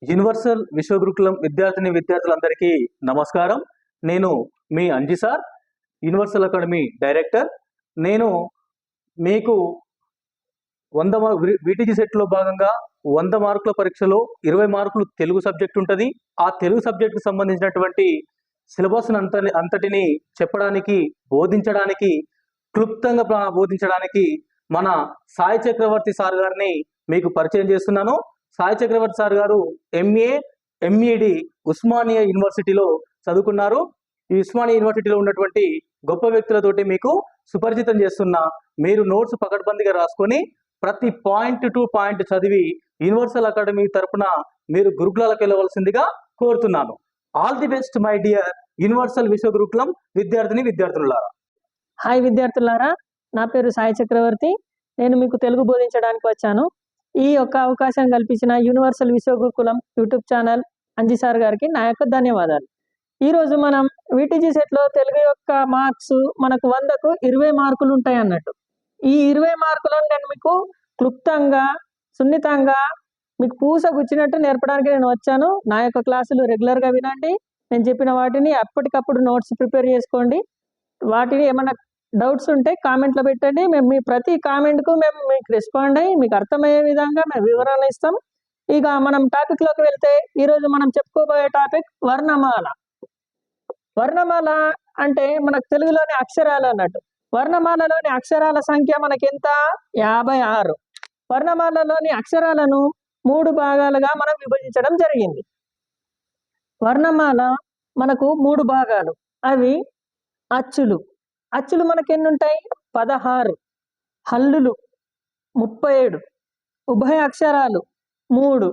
Universal Vishwagurukulam విద్యార్థులందరికీ నమస్కారం. నేను మీ Anji sir, universal academy director. నేను మీకు 100 వీటీజీ సెట్లో భాగంగా 100 మార్కుల పరీక్షలో 20 మార్కులు తెలుగు సబ్జెక్ట్ ఉంటుంది. ఆ తెలుగు సబ్జెక్టుకు సంబంధించినటువంటి సిలబస్ అంతటిని చెప్పడానికి, బోధించడానికి, క్లుప్తంగా బోధించడానికి మన సాయి చక్రవర్తి సార్ గారిని మీకు పరిచయం చేస్తున్నాను. సాయి చక్రవర్తి సార్ గారు ఎంఏ, ఎంఈడి ఉస్మానియా యూనివర్సిటీలో చదువుకున్నారు. ఈ ఉస్మానియా యూనివర్సిటీలో ఉన్నటువంటి గొప్ప వ్యక్తులతోటి మీకు సుపరిచితం చేస్తున్నా. మీరు నోట్స్ పకడ్బందీగా రాసుకొని ప్రతి పాయింట్ టు పాయింట్ చదివి యూనివర్సల్ అకాడమీ తరపున మీరు గురుకులాలకు వెళ్ళవలసిందిగా కోరుతున్నాను. All the best my dear universal Vishwagurukulam విద్యార్థులారా. హాయ్ విద్యార్థులారా, నా పేరు సాయి చక్రవర్తి. నేను మీకు తెలుగు బోధించడానికి వచ్చాను. ఈ యొక్క అవకాశం కల్పించిన universal Vishwagurukulam YouTube channel Anji sir గారికి నా యొక్క ధన్యవాదాలు. ఈరోజు మనం వీటీజీ సెట్లో తెలుగు యొక్క మార్క్స్ మనకు 100కు 20 మార్కులు ఉంటాయి అన్నట్టు. ఈ 20 మార్కులను నేను మీకు క్లుప్తంగా, సున్నితంగా మీకు పూస గుచ్చినట్టు నేర్పడానికి నేను వచ్చాను. నా యొక్క క్లాసులు రెగ్యులర్గా వినండి. నేను చెప్పిన వాటిని అప్పటికప్పుడు నోట్స్ ప్రిపేర్ చేసుకోండి. వాటిని ఏమైనా డౌట్స్ ఉంటే కామెంట్లో పెట్టండి. మేము మీ ప్రతి కామెంట్కు మేము మీకు రెస్పాండ్ అయ్యి మీకు అర్థమయ్యే విధంగా మేము వివరణ ఇస్తాం. ఇక మనం టాపిక్లోకి వెళ్తే ఈరోజు మనం చెప్పుకోబోయే టాపిక్ వర్ణమాల. వర్ణమాల అంటే మనకు తెలుగులోని అక్షరాలు అన్నట్టు. వర్ణమాలలోని అక్షరాల సంఖ్య మనకి ఎంత? 56. వర్ణమాలలోని అక్షరాలను 3 భాగాలుగా మనం విభజించడం జరిగింది. వర్ణమాల మనకు 3 భాగాలు. అవి అచ్చులు. అచ్చులు మనకి ఎన్ని ఉంటాయి? 16. హల్లులు 37. ఉభయ అక్షరాలు 3.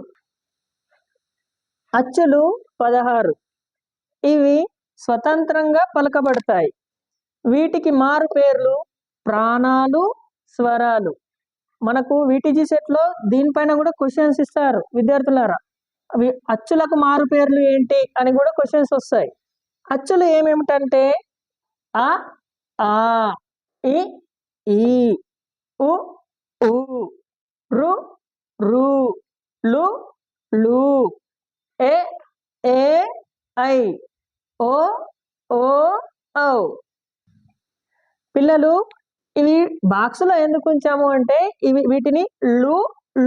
అచ్చులు 16. ఇవి స్వతంత్రంగా పలకబడతాయి. వీటికి మారు పేర్లు ప్రాణాలు, స్వరాలు. మనకు వీటీజీ సెట్లో దీనిపైన కూడా క్వశ్చన్స్ ఇస్తారు విద్యార్థులారా. అవి అచ్చులకు మారు పేర్లు ఏంటి అని కూడా క్వశ్చన్స్ వస్తాయి. అచ్చులు ఏమేమిటంటే ఆ, ఆ, ఇ, ఈ, ఉ, ఊ, రు, రు, లు, లు, ఏ, ఐ, ఓ, ఔ. పిల్లలు, ఇవి బాక్సులో ఎందుకు ఉంచాము అంటే వీటిని లు,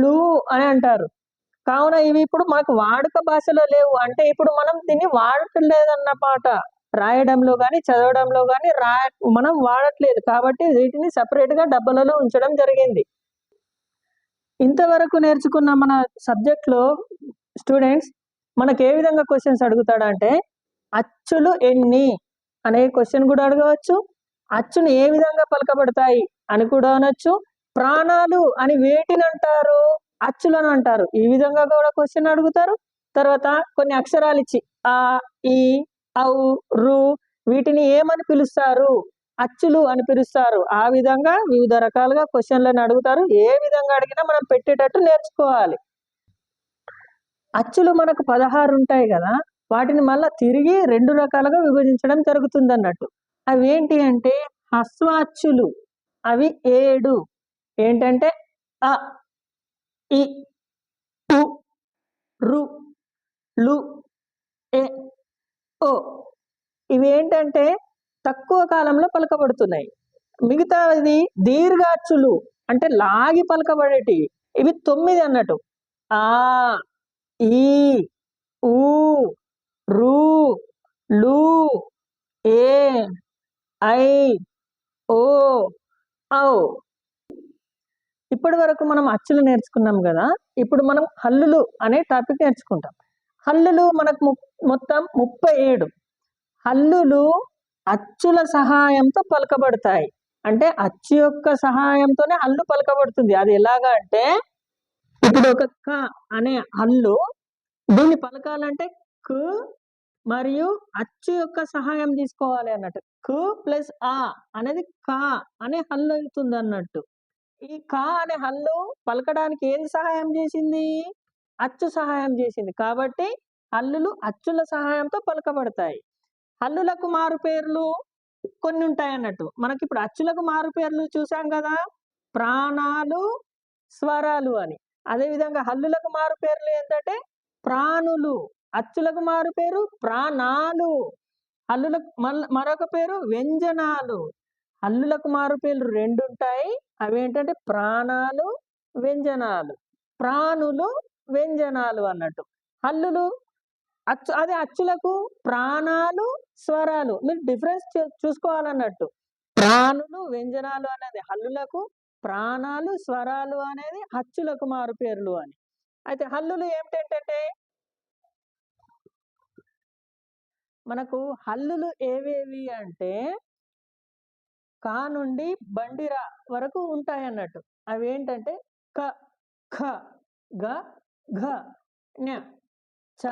లు అని అంటారు. కావున ఇవి ఇప్పుడు మనకు వాడుక భాషలో లేవు. అంటే ఇప్పుడు మనం దీన్ని వాడట్లేదన్నమాట. రాయడంలో కానీ చదవడంలో కానీ మనం వాడట్లేదు. కాబట్టి వీటిని సపరేట్గా డబ్బాలలో ఉంచడం జరిగింది. ఇంతవరకు నేర్చుకున్న మన సబ్జెక్ట్లో స్టూడెంట్స్ మనకు ఏ విధంగా క్వశ్చన్స్ అడుగుతాడంటే, అచ్చులు ఎన్ని అనే క్వశ్చన్ కూడా అడగవచ్చు. అచ్చులు ఏ విధంగా పలకబడతాయి అని కూడా అనొచ్చు. ప్రాణాలు అని వేటిని అంటారు? అచ్చులను అంటారు. ఈ విధంగా కూడా క్వశ్చన్ అడుగుతారు. తర్వాత కొన్ని అక్షరాలు ఇచ్చి ఆ, ఈ, ఔ, రు వీటిని ఏమని పిలుస్తారు? అచ్చులు అని పిలుస్తారు. ఆ విధంగా వివిధ రకాలుగా క్వశ్చన్లను అడుగుతారు. ఏ విధంగా అడిగినా మనం పెట్టేటట్టు నేర్చుకోవాలి. అచ్చులు మనకు 16 ఉంటాయి కదా, వాటిని మళ్ళీ తిరిగి 2 రకాలుగా విభజించడం జరుగుతుంది అన్నట్టు. అవి ఏంటి అంటే హ్రస్వ అచ్చులు. అవి 7. ఏంటంటే అ, ఇ, ఉ, రు, లు, ఏ, ఓ. ఇవి ఏంటంటే తక్కువ కాలంలో పలకబడుతున్నాయి. మిగతాది దీర్ఘాచ్చులు అంటే లాగి పలకబడేటివి. ఇవి 9 అన్నట్టు. ఆ, ఈ, ఊ, రు, లు, ఏ, ఐ, ఓ, ఔ. ఇప్పటి వరకు మనం అచ్చులు నేర్చుకున్నాం కదా. ఇప్పుడు మనం హల్లులు అనే టాపిక్ నేర్చుకుంటాం. హల్లులు మనకు మొత్తం 37. హల్లులు అచ్చుల సహాయంతో పలకబడతాయి. అంటే అచ్చు యొక్క సహాయంతోనే హల్లు పలకబడుతుంది. అది ఎలాగా అంటే, ఇప్పుడు ఒక క అనే హల్లు, దీన్ని పలకాలంటే కు మరియు అచ్చు యొక్క సహాయం తీసుకోవాలి అన్నట్టు. కు ప్లస్ ఆ అనేది కా అనే హల్లు అవుతుంది అన్నట్టు. ఈ కా అనే హల్లు పలకడానికి ఏది సహాయం చేసింది? అచ్చు సహాయం చేసింది. కాబట్టి హల్లులు అచ్చుల సహాయంతో పలకబడతాయి. హల్లులకు మారు పేర్లు కొన్ని ఉంటాయి అన్నట్టు. మనకి ఇప్పుడు అచ్చులకు మారు పేర్లు చూసాం కదా, ప్రాణాలు, స్వరాలు అని. అదేవిధంగా హల్లులకు మారు పేర్లు ఏంటంటే ప్రాణులు. అచ్చులకు మారు పేరు ప్రాణాలు. హల్లులకు మరొక పేరు వ్యంజనాలు. హల్లులకు మారు పేర్లు రెండు ఉంటాయి. అవి ఏంటంటే ప్రాణాలు, వ్యంజనాలు. ప్రాణులు, వ్యంజనాలు అన్నట్టు. హల్లులు అదే అచ్చులకు ప్రాణాలు, స్వరాలు. మీరు డిఫరెన్స్ చూసుకోవాలన్నట్టు. ప్రాణులు, వ్యంజనాలు అనేది హల్లులకు, ప్రాణాలు, స్వరాలు అనేది అచ్చులకు మారు పేర్లు అని. అయితే హల్లులు ఏమిటంటే మనకు హల్లులు ఏవేవి అంటే కా నుండి బండిరా వరకు ఉంటాయి అన్నట్టు. అవి ఏంటంటే క, ఖ, గ, ఘ, ఞ, చ,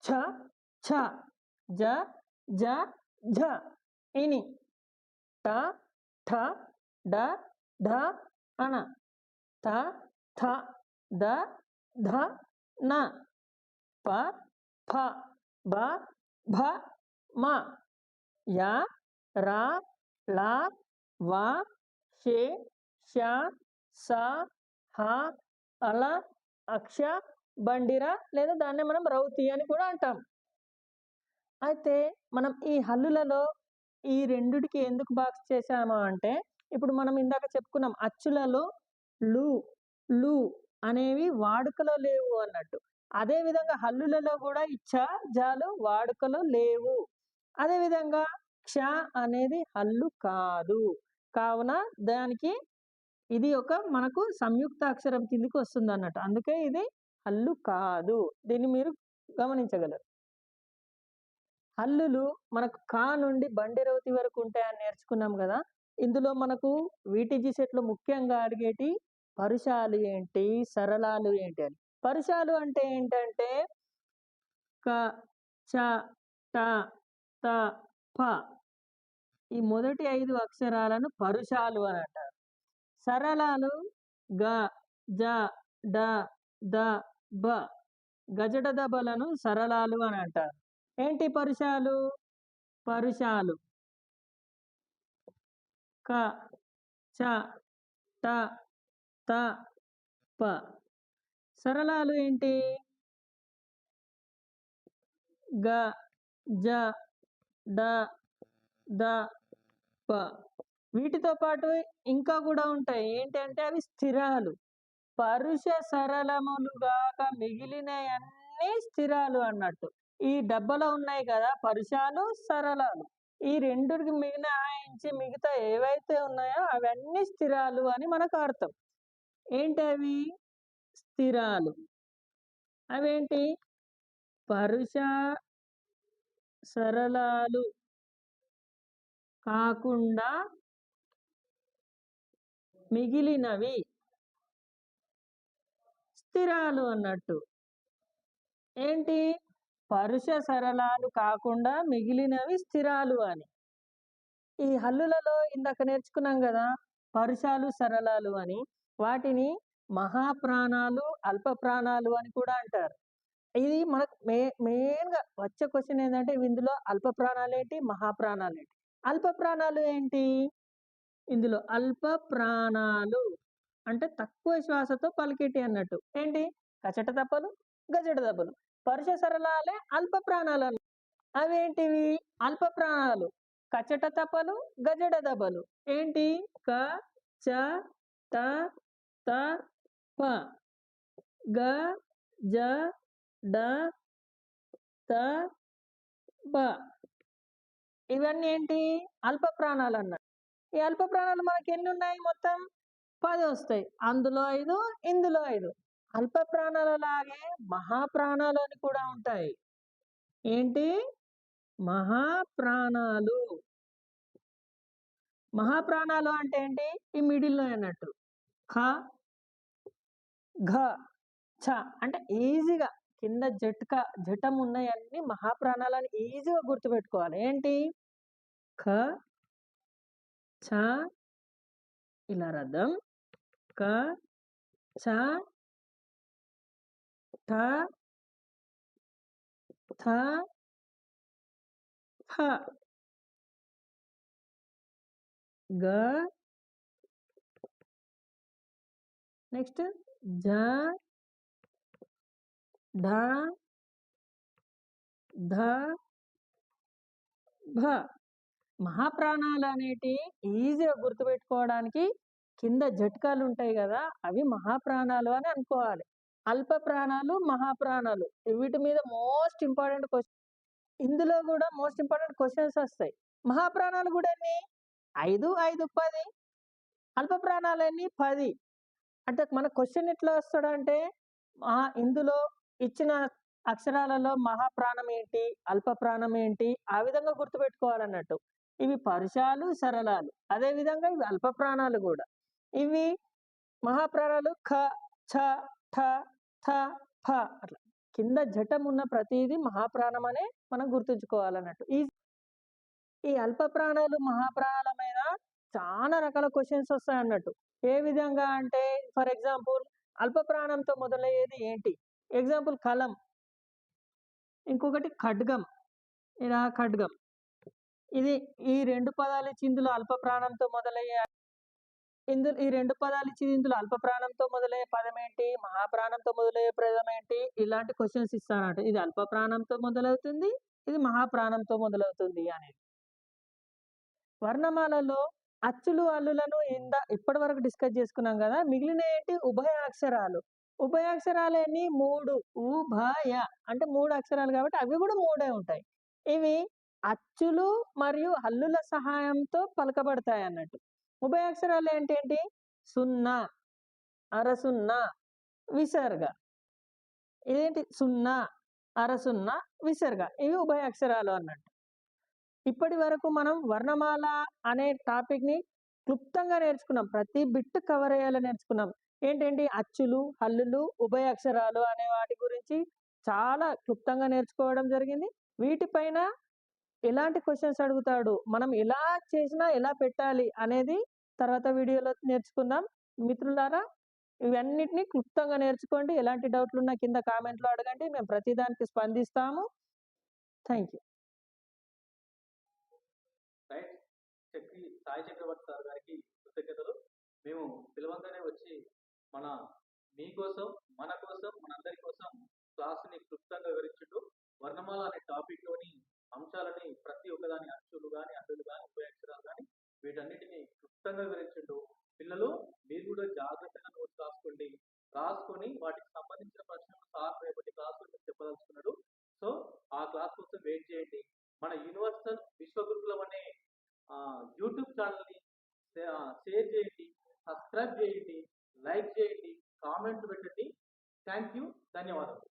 ఛ, ఛ, జ, జ, ఝ, ఇని, ట, ఠ, డ, ఢ, అన, త, థ, ద, ధ, న, ప, ఫ, బ, భ, మ, య, ర, ల, వ, షే, ష, స, హ, అల, అక్ష, బండిర లేదా దాన్ని మనం రౌతి అని కూడా అంటాం. అయితే మనం ఈ హల్లులలో ఈ రెండిటికి ఎందుకు బాక్స్ చేసాము అంటే ఇప్పుడు మనం ఇందాక చెప్పుకున్నాం అచ్చులలో లు, లు అనేవి వాడుకలో లేవు అన్నట్టు. అదే విధంగా హల్లులలో కూడా ఇచ్చ, జాలు వాడుకలో లేవు. అదే విధంగా క్ష అనేది హల్లు కాదు. కావున దానికి ఇది ఒక మనకు సంయుక్త అక్షరం కిందికి వస్తుంది అన్నట్టు. అందుకే ఇది హల్లు కాదు. దీన్ని మీరు గమనించగలరు. హల్లులు మనకు కా నుండి బండిరౌతి వరకు ఉంటాయని నేర్చుకున్నాం కదా. ఇందులో మనకు వీటిజీ సెట్లో ముఖ్యంగా అడిగేటి పరుషాలు ఏంటి, సరళాలు ఏంటి అని. పరుషాలు అంటే ఏంటంటే క, చ, ట, త, ప ఈ మొదటి 5 అక్షరాలను పరుషాలు అని అంటారు. సరళాలు గ, జ, డ, ద, బ. గజడ దబలను సరళాలు అని అంటారు. ఏంటి పరుషాలు? పరుషాలు క, చ, ట, త, ప. సరళాలు ఏంటి? గ, జ, డ, ద, ప. వీటితో పాటు ఇంకా కూడా ఉంటాయి. ఏంటంటే అవి స్థిరాలు. పరుష సరళములుగాక మిగిలినవన్నీ స్థిరాలు అన్నట్టు. ఈ డబ్బలో ఉన్నాయి కదా పరుషాలు, సరళాలు. ఈ రెండుకి మినహాయించి మిగతా ఏవైతే ఉన్నాయో అవన్నీ స్థిరాలు అని మనకు అర్థం. ఏంటవి స్థిరాలు? అవేంటి? పరుష సరళాలు కాకుండా మిగిలినవి స్థిరాలు అన్నట్టు. ఏంటి? పరుష సరళాలు కాకుండా మిగిలినవి స్థిరాలు అని. ఈ హల్లులలో ఇందాక నేర్చుకున్నాం కదా పరుషాలు, సరళాలు అని. వాటిని మహాప్రాణాలు, అల్ప ప్రాణాలు అని కూడా అంటారు. ఇది మనకు మెయిన్గా వచ్చే క్వశ్చన్ ఏంటంటే ఇందులో అల్ప ప్రాణాలు ఏంటి, మహాప్రాణాలు ఏంటి? అల్ప ప్రాణాలు ఏంటి? ఇందులో అల్ప ప్రాణాలు అంటే తక్కువ శ్వాసతో పలికేటి అన్నట్టు. ఏంటి? కచట తప్పలు, గజట దెబ్బలు. పరుష సరళాలే అల్ప ప్రాణాలు అన్న. అవేంటివి? అల్ప ప్రాణాలు కచట తపలు, గజడ దెబ్బలు. ఏంటి? క, చ, ట, త, ప. గ, జ, డ, త, బ. ఇవన్నీ ఏంటి? అల్ప ప్రాణాలు అన్నట్టు. ఈ అల్ప ప్రాణాలు మనకి ఎన్ని ఉన్నాయి? మొత్తం 10 వస్తాయి. అందులో 5, ఇందులో 5. అల్ప ప్రాణాలలాగే మహాప్రాణాలు అని కూడా ఉంటాయి. ఏంటి? మహాప్రాణాలు. మహాప్రాణాలు అంటే ఏంటి? ఈ మిడిల్లో అన్నట్టు. ఖ, ఘ, ఛ అంటే ఈజీగా కింద జఠం ఉన్నాయన్నీ మహాప్రాణాలని ఈజీగా గుర్తుపెట్టుకోవాలి. ఏంటి? ఖ, ఛ ఇలా రథం, క, చ, ఠ, థ, ఫ. గ, నెక్స్ట్ జ, ఢ ధ భ. మహాప్రాణాలు అనేటి ఈజీగా గుర్తుపెట్టుకోవడానికి కింద జట్కాలు ఉంటాయి కదా, అవి మహాప్రాణాలు అని అనుకోవాలి. అల్ప ప్రాణాలు, మహాప్రాణాలు, వీటి మీద మోస్ట్ ఇంపార్టెంట్ క్వశ్చన్. ఇందులో కూడా మోస్ట్ ఇంపార్టెంట్ క్వశ్చన్స్ వస్తాయి. మహాప్రాణాలు కూడా ఎన్ని? 5, 5, 10. అల్ప ప్రాణాలు ఎన్ని? 10. అంటే మన క్వశ్చన్ ఎట్లా వస్తాడంటే, ఇందులో ఇచ్చిన అక్షరాలలో మహాప్రాణం ఏంటి, అల్ప ప్రాణం ఏంటి, ఆ విధంగా గుర్తుపెట్టుకోవాలన్నట్టు. ఇవి పరుషాలు, సరళాలు. అదే విధంగా ఇవి అల్ప ప్రాణాలు కూడా. ఇవి మహాప్రాణాలు ఖ, ఛ, ఠ, థ, ఫ. అట్లా కింద జటం ఉన్న ప్రతిదీ మహాప్రాణం అనే మనం గుర్తుంచుకోవాలన్నట్టు. ఈ అల్ప ప్రాణాలు, మహాప్రాణాలమైన చాలా రకాల క్వశ్చన్స్ వస్తాయి అన్నట్టు. ఏ విధంగా అంటే, ఫర్ ఎగ్జాంపుల్ అల్ప ప్రాణంతో మొదలయ్యేది ఏంటి? ఎగ్జాంపుల్ కలం, ఇంకొకటి ఖడ్గం. ఇలా ఖడ్గం. ఇది ఈ 2 పదాలు ఇచ్చి ఇందులో అల్ప ప్రాణంతో మొదలయ్యే ఈ 2 పదాలు ఇచ్చి ఇందులో అల్ప ప్రాణంతో మొదలయ్యే పదం ఏంటి, మహాప్రాణంతో మొదలయ్యే పదం ఏంటి, ఇలాంటి క్వశ్చన్స్ ఇస్తానట. ఇది అల్ప ప్రాణంతో మొదలవుతుంది, ఇది మహాప్రాణంతో మొదలవుతుంది అనేది. వర్ణమాలలో అచ్చులు, హల్లులను ఇప్పటి వరకు డిస్కస్ చేసుకున్నాం కదా. మిగిలిన ఏంటి? ఉభయాక్షరాలు. ఉభయాక్షరాలు ఎన్ని? 3. ఉభయ అంటే 3 అక్షరాలు కాబట్టి అవి కూడా 3 ఉంటాయి. ఇవి అచ్చులు మరియు హల్లుల సహాయంతో పలకబడతాయి అన్నట్టు. ఉభయాక్షరాలు ఏంటేంటి? 0, అరసున్న, విసర్గ. ఇదేంటి? 0, అరసున్న, విసర్గ. ఇవి ఉభయాక్షరాలు అన్నట్టు. ఇప్పటి వరకు మనం వర్ణమాల అనే టాపిక్ ని క్లుప్తంగా నేర్చుకున్నాం. ప్రతి బిట్ కవర్ అయ్యేలా నేర్చుకున్నాం. ఏంటంటే అచ్చులు, హల్లులు, ఉభయాక్షరాలు అనే వాటి గురించి చాలా క్లుప్తంగా నేర్చుకోవడం జరిగింది. వీటిపైన ఎలాంటి క్వశ్చన్స్ అడుగుతాడు, మనం ఎలా చేసినా ఎలా పెట్టాలి అనేది తర్వాత వీడియోలో నేర్చుకుందాం. మిత్రులారా, ఇవన్నిటిని క్లుప్తంగా నేర్చుకోండి. ఎలాంటి డౌట్లు ఉన్నా కింద కామెంట్లో అడగండి, మేము ప్రతిదానికి స్పందిస్తాము. Thank you. Right. Sai Chakravarthi sir గారికి కృతజ్ఞతలు. మేము పిలవంగానే వచ్చి మీకోసం, మన కోసం, మనందరి కోసం క్లాసుని క్లుప్తంగా వివరించుంటూ వర్ణమాల అనే టాపిక్ లోని అంశాలని ప్రతి ఒక్కదాని అచ్చులు కానీ, హల్లులు కానీ, ఉభయాక్షరాలు కానీ వీటన్నిటిని క్లుప్తంగా వివరించుంటూ, పిల్లలు మీరు కూడా జాగ్రత్తగా నోట్స్ రాసుకొని వాటికి సంబంధించిన ప్రశ్నలు సార్ రేపటి క్లాసులో మీకు చెప్పదలుచుకున్నాడు. సో ఆ క్లాస్ కోసం వెయిట్ చేయండి. మన యూనివర్సల్ విశ్వగురుకులం అనే యూట్యూబ్ ఛానల్ని షేర్ చేయండి, సబ్స్క్రైబ్ చేయండి, లైక్ చేయండి, కామెంట్లు పెట్టండి. Thank you. ధన్యవాదాలు.